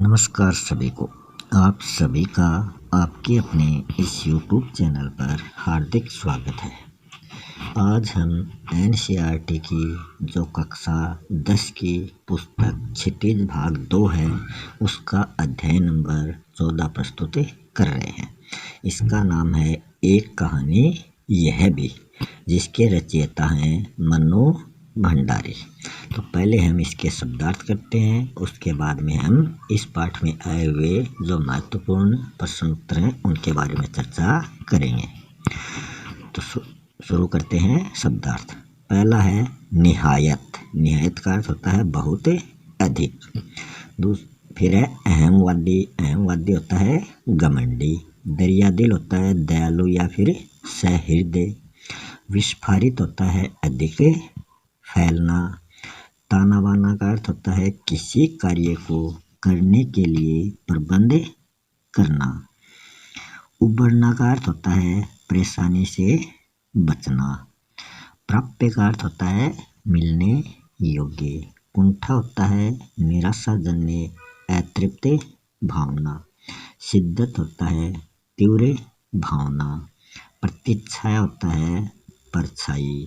नमस्कार सभी को। आप सभी का आपके अपने इस YouTube चैनल पर हार्दिक स्वागत है। आज हम NCERT की जो कक्षा 10 की पुस्तक क्षितिज भाग 2 है उसका अध्याय नंबर 14 प्रस्तुत कर रहे हैं। इसका नाम है एक कहानी यह भी, जिसके रचयिता हैं मनु भंडारी। तो पहले हम इसके शब्दार्थ करते हैं, उसके बाद में हम इस पाठ में आए हुए जो महत्वपूर्ण प्रश्न उत्तर हैं उनके बारे में चर्चा करेंगे। तो शुरू करते हैं शब्दार्थ। पहला है निहायत। निहायत का अर्थ होता है बहुत अधिक। फिर है अहमवादी। अहमवादी होता है घमंडी। दरियादिल होता है दयालु या फिर सहृदय। विस्फारित होता है अधिक फैलना। ताना बाना का अर्थ होता है किसी कार्य को करने के लिए प्रबंध करना। उबरना का अर्थ होता है परेशानी से बचना। प्राप्य का अर्थ होता है मिलने योग्य। कुंठा होता है निराशाजन्य अतृप्त भावना। शिद्दत होता है तीव्र भावना। प्रतीक्षाया होता है परछाई।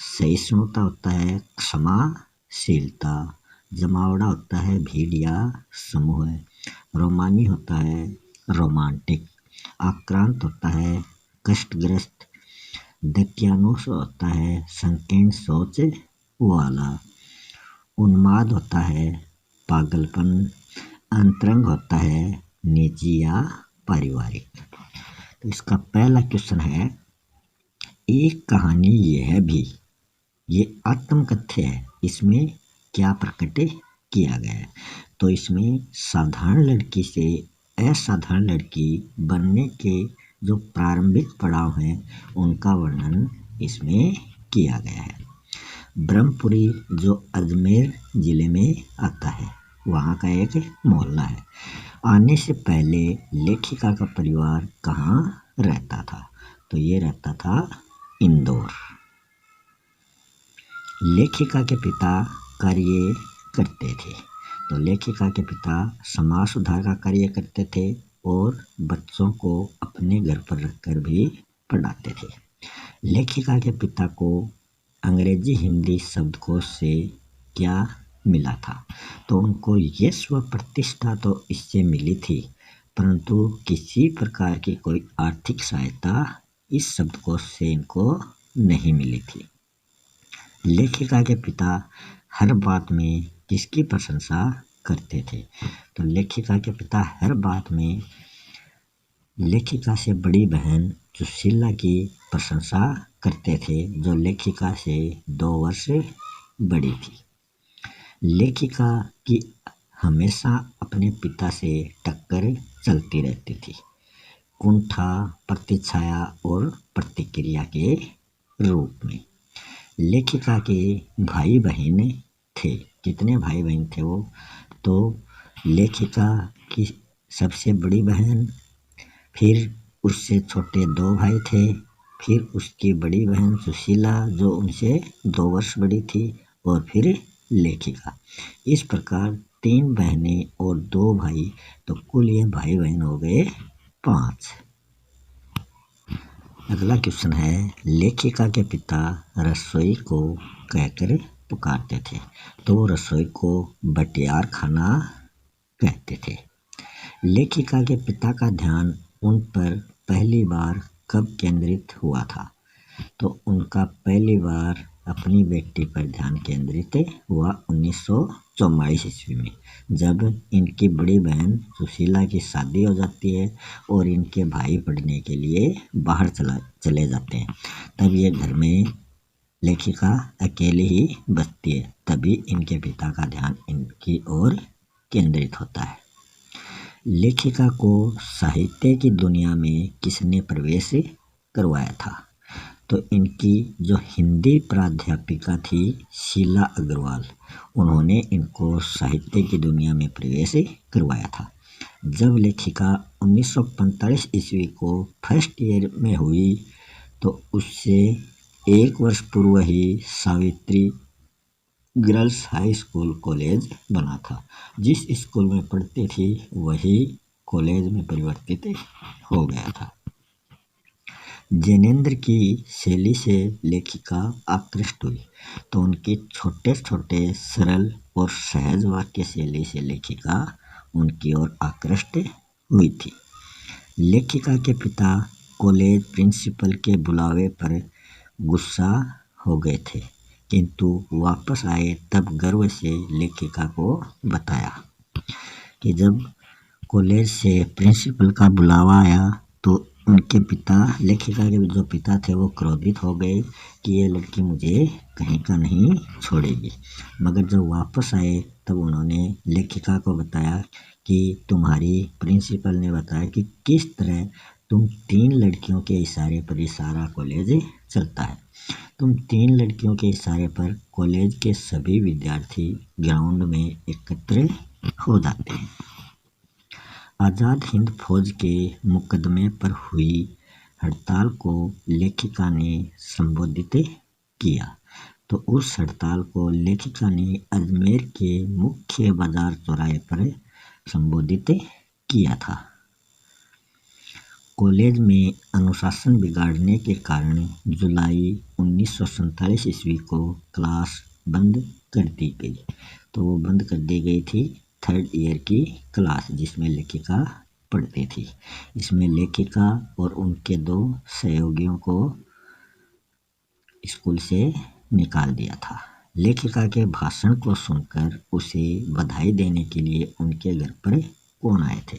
सहिष्णुता होता है क्षमाशीलता। जमावड़ा होता है भीड़ या समूह। रोमानी होता है रोमांटिक। आक्रांत होता है कष्टग्रस्त। दक्यानुष होता है संकीर्ण सोच वाला। उन्माद होता है पागलपन। अंतरंग होता है निजी या पारिवारिक। तो इसका पहला क्वेश्चन है एक कहानी यह भी। ये आत्मकथ्य है, इसमें क्या प्रकट किया गया है? तो इसमें साधारण लड़की से असाधारण लड़की बनने के जो प्रारंभिक पड़ाव हैं उनका वर्णन इसमें किया गया है। ब्रह्मपुरी जो अजमेर जिले में आता है, वहाँ का एक मोहल्ला है। आने से पहले लेखिका का परिवार कहाँ रहता था? तो ये रहता था इंदौर। लेखिका के पिता कार्य करते थे। तो लेखिका के पिता समाज सुधार का कार्य करते थे और बच्चों को अपने घर पर रखकर भी पढ़ाते थे। लेखिका के पिता को अंग्रेजी हिंदी शब्दकोश से क्या मिला था? तो उनको यश व प्रतिष्ठा तो इससे मिली थी, परंतु किसी प्रकार की कोई आर्थिक सहायता इस शब्दकोश से इनको नहीं मिली थी। लेखिका के पिता हर बात में किसकी प्रशंसा करते थे? तो लेखिका के पिता हर बात में लेखिका से बड़ी बहन सुशीला की प्रशंसा करते थे, जो लेखिका से 2 वर्ष बड़ी थी। लेखिका की हमेशा अपने पिता से टक्कर चलती रहती थी। कुंठा प्रतीक्षाया और प्रतिक्रिया के रूप में। लेखिका के भाई बहन थे। कितने भाई बहन थे वो? तो लेखिका की सबसे बड़ी बहन, फिर उससे छोटे 2 भाई थे, फिर उसकी बड़ी बहन सुशीला जो उनसे 2 वर्ष बड़ी थी, और फिर लेखिका। इस प्रकार 3 बहनें और 2 भाई, तो कुल ये भाई बहन हो गए 5। अगला क्वेश्चन है लेखिका के पिता रसोई को कहकर पुकारते थे, तो रसोई को बटियार खाना कहते थे। लेखिका के पिता का ध्यान उन पर पहली बार कब केंद्रित हुआ था? तो उनका पहली बार अपनी बेटी पर ध्यान केंद्रित हुआ 1944 ईस्वी में, जब इनकी बड़ी बहन सुशीला की शादी हो जाती है और इनके भाई पढ़ने के लिए बाहर चले जाते हैं। तब ये घर में लेखिका अकेली ही बचती है। तभी इनके पिता का ध्यान इनकी ओर केंद्रित होता है। लेखिका को साहित्य की दुनिया में किसने प्रवेश करवाया था? तो इनकी जो हिंदी प्राध्यापिका थी शीला अग्रवाल, उन्होंने इनको साहित्य की दुनिया में प्रवेश करवाया था। जब लेखिका 1945 ईस्वी को फर्स्ट ईयर में हुई, तो उससे 1 वर्ष पूर्व ही Savitri girls high school college बना था। जिस स्कूल में पढ़ती थी वही कॉलेज में परिवर्तित हो गया था। जैनेन्द्र की शैली से लेखिका आकृष्ट हुई, तो उनकी छोटे छोटे सरल और सहज वाक्य शैली से लेखिका उनकी ओर आकृष्ट हुई थी। लेखिका के पिता कॉलेज प्रिंसिपल के बुलावे पर गुस्सा हो गए थे, किंतु वापस आए तब गर्व से लेखिका को बताया कि जब कॉलेज से प्रिंसिपल का बुलावा आया तो उनके पिता, लेखिका के जो पिता थे, वो क्रोधित हो गए कि ये लड़की मुझे कहीं का नहीं छोड़ेगी। मगर जब वापस आए तब उन्होंने लेखिका को बताया कि तुम्हारी प्रिंसिपल ने बताया कि किस तरह तुम 3 लड़कियों के इशारे पर ही सारा कॉलेज चलता है। तुम 3 लड़कियों के इशारे पर कॉलेज के सभी विद्यार्थी ग्राउंड में एकत्र हो जाते हैं। आज़ाद हिंद फौज के मुकदमे पर हुई हड़ताल को लेखिका ने संबोधित किया, तो उस हड़ताल को लेखिका ने अजमेर के मुख्य बाजार चौराहे पर संबोधित किया था। कॉलेज में अनुशासन बिगाड़ने के कारण जुलाई 1947 ईस्वी को क्लास बंद कर दी गई। तो वो बंद कर दी गई थी 3rd ईयर की क्लास, जिसमें लेखिका पढ़ती थी। इसमें लेखिका और उनके 2 सहयोगियों को स्कूल से निकाल दिया था। लेखिका के भाषण को सुनकर उसे बधाई देने के लिए उनके घर पर कौन आए थे,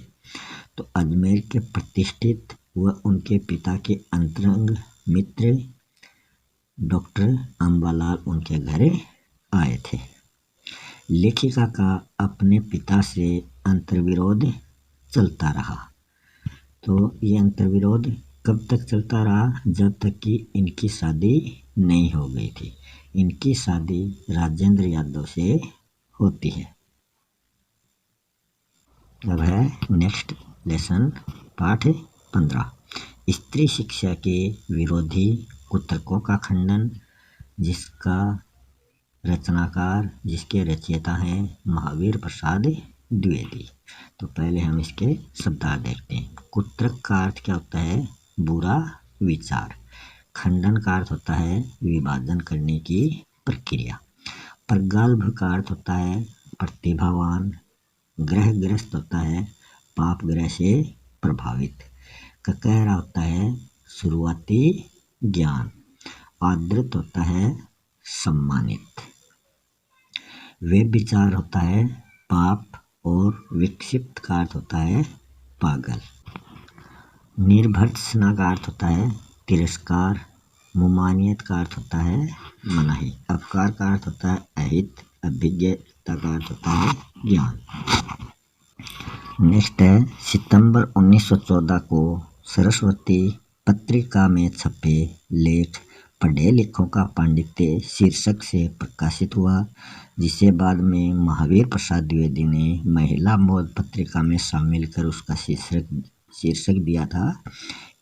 तो अजमेर के प्रतिष्ठित व उनके पिता के अंतरंग मित्र डॉक्टर अम्बालाल उनके घर आए थे। लेखिका का अपने पिता से अंतर्विरोध चलता रहा। तो ये अंतर्विरोध कब तक चलता रहा? जब तक कि इनकी शादी नहीं हो गई थी। इनकी शादी राजेंद्र यादव से होती है। अब है नेक्स्ट लेसन पाठ 15, स्त्री शिक्षा के विरोधी कुतर्कों का खंडन, जिसके रचयिता हैं महावीर प्रसाद द्विवेदी। तो पहले हम इसके शब्दार्थ देखते हैं। कुतर्क का अर्थ क्या होता है? बुरा विचार। खंडन का अर्थ होता है विभाजन करने की प्रक्रिया। प्रगल्भ का अर्थ होता है प्रतिभावान। ग्रहग्रस्त होता है पाप ग्रह से प्रभावित। ककहरा होता है शुरुआती ज्ञान। आदृत होता है सम्मानित। व्यभिचार होता है पाप, और विक्षिप्त का अर्थ होता है पागल। निर्भर्त्सना का अर्थ होता है तिरस्कार। मुमानियत का अर्थ होता है मनाही। अपकार का अर्थ होता है अहित। अभिज्ञता का अर्थ होता है ज्ञान। नेक्स्ट है सितंबर 1914 को सरस्वती पत्रिका में छपे लेख पढ़े लिखों का पांडित्य शीर्षक से प्रकाशित हुआ, जिसे बाद में महावीर प्रसाद द्विवेदी ने महिला मोद पत्रिका में शामिल कर उसका शीर्षक दिया था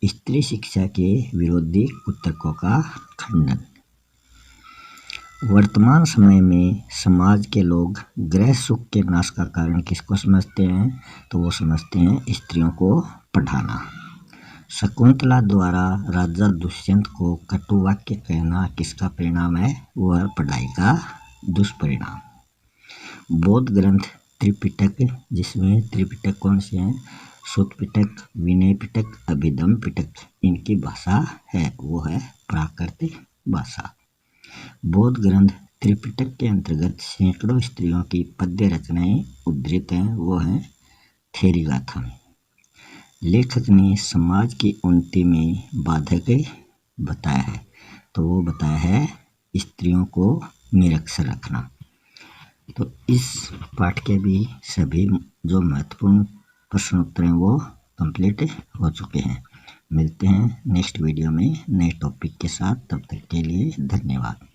स्त्री शिक्षा के विरोधी कुतर्कों का खंडन। वर्तमान समय में समाज के लोग गृह सुख के नाश का कारण किसको समझते हैं? तो वो समझते हैं स्त्रियों को पढ़ाना। शकुंतला द्वारा राजा दुष्यंत को कटु वाक्य कहना किसका परिणाम है? वह पढ़ाई का दुष्परिणाम। बौद्ध ग्रंथ त्रिपिटक, जिसमें त्रिपिटक कौन से हैं? सुत्त पिटक, विनय पिटक, अभिधम पिटक, इनकी भाषा है वो है प्राकृत भाषा। बौद्ध ग्रंथ त्रिपिटक के अंतर्गत सैकड़ों स्त्रियों की पद्य रचनाएं उद्धृत हैं, वो हैं थेरीगाथा में। लेखक ने समाज की उन्नति में बाधक बताया है, तो वो बताया है स्त्रियों को निरक्षर रखना। तो इस पाठ के भी सभी जो महत्वपूर्ण प्रश्न उत्तर हैं वो कंप्लीट हो चुके हैं। मिलते हैं नेक्स्ट वीडियो में नए टॉपिक के साथ, तब तक के लिए धन्यवाद।